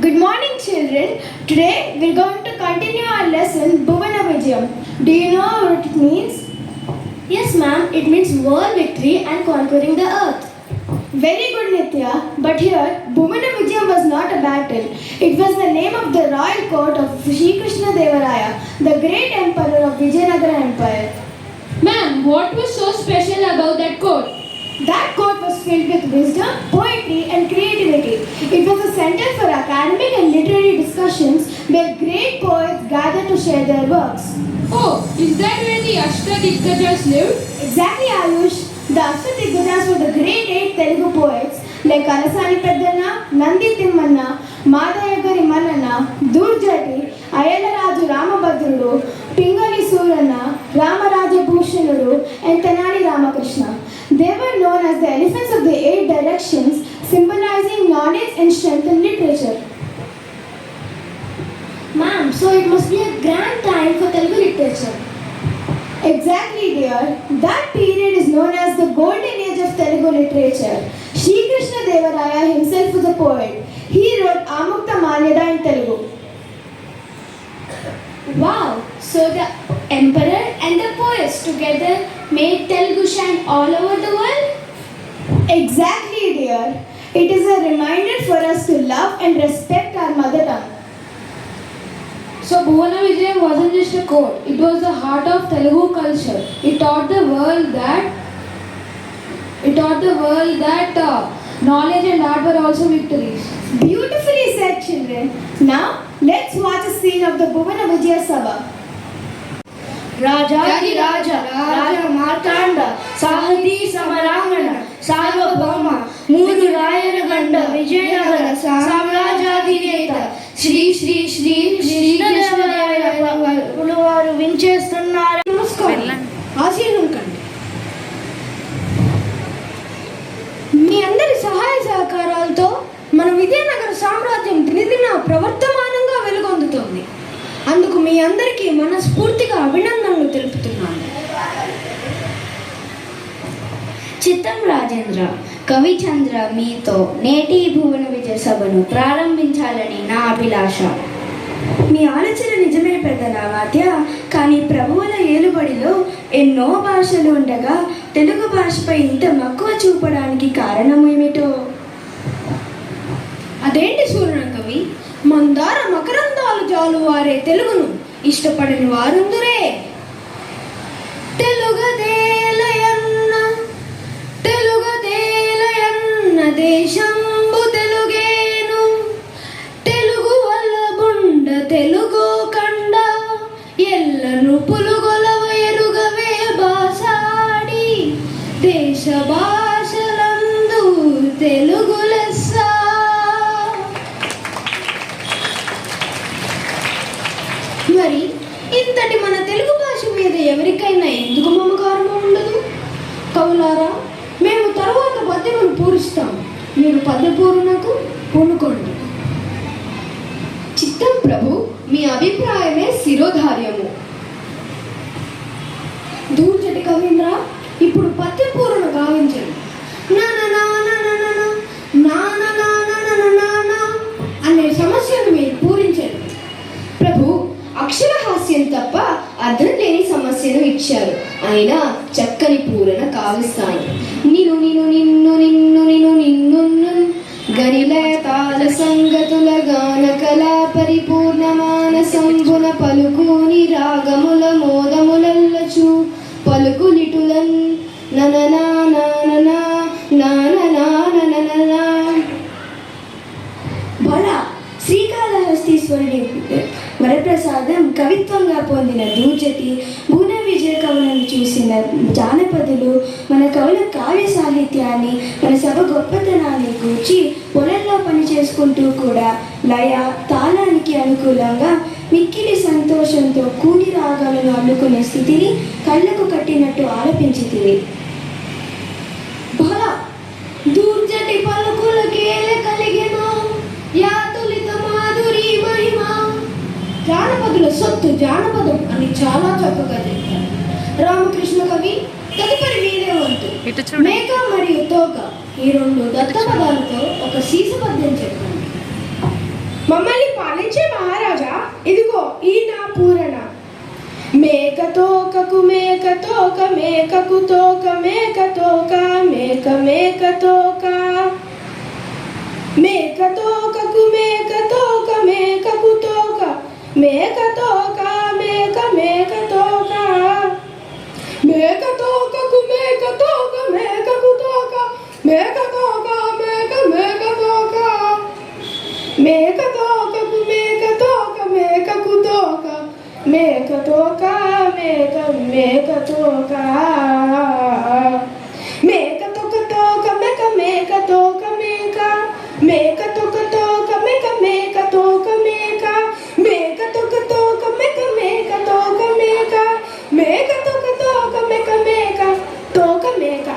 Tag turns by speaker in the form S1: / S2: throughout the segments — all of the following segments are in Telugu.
S1: Good morning, children. Today we're going to continue our lesson Bhuvana Vijayam. Do you know what it means?
S2: Yes, ma'am. It means world victory and conquering the earth.
S1: Very good, Nitya. But here, Bhuvana Vijayam was not a battle. It was the name of the royal court of Sri Krishna Devaraya, the great emperor of Vijayanagara Empire.
S3: Ma'am, what was so special about that court?
S1: That court was filled with wisdom, poetry, and creativity. It was a center for academic and literary discussions where great poets gathered to share their works.
S3: Oh, is that where the Ashtadiggajs lived?
S1: Exactly, Ayush. The Ashtadiggajs were the great 8 Telugu poets like Alasani Peddanna, Nandi Timmanna, Madayagari Mannanna, Durjati, Ayalaraju Ramabhadrudu, Pingali Suranna, Ramaraja Bhushanudu, and Tenali Ramakrishna. They were known as the elephants of the 8 directions, symbolizing knowledge and strength in literature.
S2: Ma'am, so it must be a grand time for Telugu literature.
S1: Exactly, dear. That period is known as the golden age of Telugu literature. Sri Krishna Devaraya himself was a poet. He wrote Amukta Manyada in Telugu.
S2: Wow, so the emperor and the poets together made Telugu shine all over the world?
S1: Exactly, dear. It is a reminder for us to love and respect our mother tongue.
S3: So Bhuvana Vijayam wasn't just a court, it was the heart of Telugu culture. It taught the world that knowledge and art were also victories.
S1: Beautifully said, children. Now, let's watch a scene of the Bhuvana Vijaya Sabha.
S2: Rajadi Raja, Raja Martanda, Sahati Samarangana, Sarvabhauma, Muru Rayana Ganda, Vijayanagara, Samrajadineta, Shri Shri Shri Shri Krishnadevaraya వారు వించేస్తున్నారు. నమస్కారం. ఆశీర్వదించండి. మీ అందరి సహాయ సహకారాలతో మన విజయనగర సామ్రాజ్యం దినదిన ప్రవర్తమానంగా వెలుగొందుతోంది. అందుకు మీ అందరికీ మనస్ఫూర్తిగా అభినందనలు తెలుపుతున్నాను.
S4: చిత్తం రాజేంద్ర, కవిచంద్ర మీతో నేటి భువన విజయ సభను ప్రారంభించాలని నా అభిలాష.
S2: మీ ఆలోచన నిజమే పెద్దనామాత్య. కానీ ప్రభువుల ఏలుబడిలో ఎన్నో భాషలు ఉండగా తెలుగు భాషపై ఇంత మక్కువ చూపడానికి కారణం ఏమిటో? అదేంటి సూర్య కవి, మందార మకరందాలు జాలు వారే తెలుగును ఇష్టపడని వారుందురే. తెలుగదేలయన్న తెలుగదేలయన్న దేశంబు తెలుగేను, తెలుగు వల్లబుండ తెలుగు కండ ఎల్లను పులుగొలవ ఎరుగవే బాసాడి, దేశ భాషలందు తెలుగు లెస్స. మరి ఇంతటి మన తెలుగు భాష మీద ఎవరికైనా ఎందుకు మమకారం ఉండదు? కవులారా, మేము తరువాత పద్యమును పూరిస్తాం. మీరు పద్య పూరణకు పూనుకోండి.
S1: చిత్తం ప్రభు, మీ అభిప్రాయమే శిరోధార్యము.
S2: దూర్జటి కవీంద్ర, ఇప్పుడు పద్య పూరణ గావించండి. అనే సమస్యను మీరు పూరించండి.
S1: ప్రభు, అక్షరహాస్యం తప్ప అర్థం లేని సమస్యను ఇచ్చారు. అయినా చక్కని పూరణ కావిస్తాను. నిను నిను నిన్ను నిన్ను నిను నిన్ను గనిలయ తాళ సంగతుల గాన కళా పరిపూర్ణ మానసంబున పలుకుని రాగముల మోదములల్లచు పలుకులిటులన్ నననా నాననా నాననా.
S2: బల శ్రీకాళహస్తీశ్వరుడి వరప్రసాదం కవిత్వంగా పొందిన దూర్జటి భువన విజయ కవులను చూసిన జానపదులు మన కవుల కావ్య సాహిత్యాన్ని, మన సభ గొప్పతనాన్ని కూర్చి పొలంలో పని చేసుకుంటూ కూడా లయ తాళానికి అనుకూలంగా మిక్కిలి సంతోషంతో కూని రాగాలను అల్లుకునే స్థితిని కళ్ళకు కట్టినట్టు ఆలపించితివి. బల దూర్జటి పలుకులకేల కలిగిన యాతులిత మాధురి మహిమ. జానపదుల సొత్తు జానపదం అని చాలా చక్కగా చెప్పారు రామకృష్ణ కవి. తదుపరి మీరే వంతు. మేక మరియు తోక ఈ రెండు దత్త పదాలతో ఒక సీస పద్యం చెప్పండి. మమ్మల్ని పాలించే మహారాజా, ఇదిగో ఈ నా పూరణ. మేక తోకకు మేక తోక, మేకకు తోక మేక తోక, మేక మేక తోక. మేక తోకకు మేక తోక, మేకకు తోక, మేక తోక, మేక మేక తోక. మేక తోకకు మేక తోక, మేకకు తోక, మేక తోక, మేక మేక తోక. మేక తోకకు మేక తోక, మేకకు తోక, మేక తోక, మేక మేక తోక. మేక తోక తోక మేక మేక తోక మేక, మేక తోక తోక మేక మేక తోక మేక, మేక తోక తోక మేక మేక తోక మేక, మేక తోక తోక మేక మేక తోక మేక.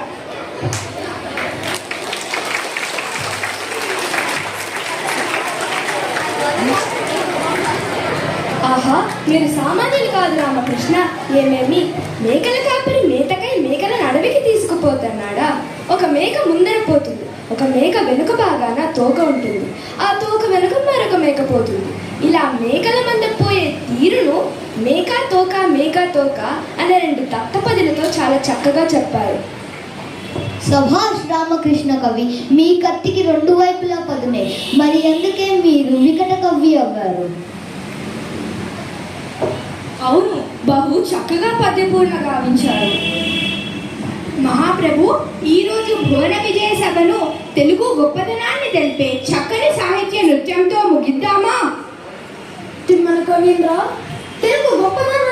S3: ఆహా, మీరు సామాన్యులు కాదు రామకృష్ణ. ఏమేమి మేకల కాపరి మేతకై మేకలను అడవికి తీసుకుపోతున్నాడా? ఒక మేక ముందర పోతుంది, ఒక మేక వెనుక భాగాన తోక ఉంటుంది, ఆ తోక వెనుక మరొక మేక పోతుంది. ఇలా మేకల మంద పోయే తీరును మేకా తోక అనే 2 దత్తపదులతో చాలా చక్కగా చెప్పారు.
S4: సభాష్ రామకృష్ణ కవి, మీ కత్తికి 2 వైపులా పదునే. మరి ఎందుకే మీరు వికట కవి అవ్వారు?
S3: అవును, బహు చక్కగా పద్యపూర్ణ గావించారు.
S2: మహాప్రభు, ఈరోజు భువన విజయ సభను తెలుగు గొప్పతనాన్ని తెలిపే చక్కని సాహిత్య నృత్యంతో ముగిద్దామా?
S1: తిమ్మన కవీంద్ర, తెలుగు గొప్పదనం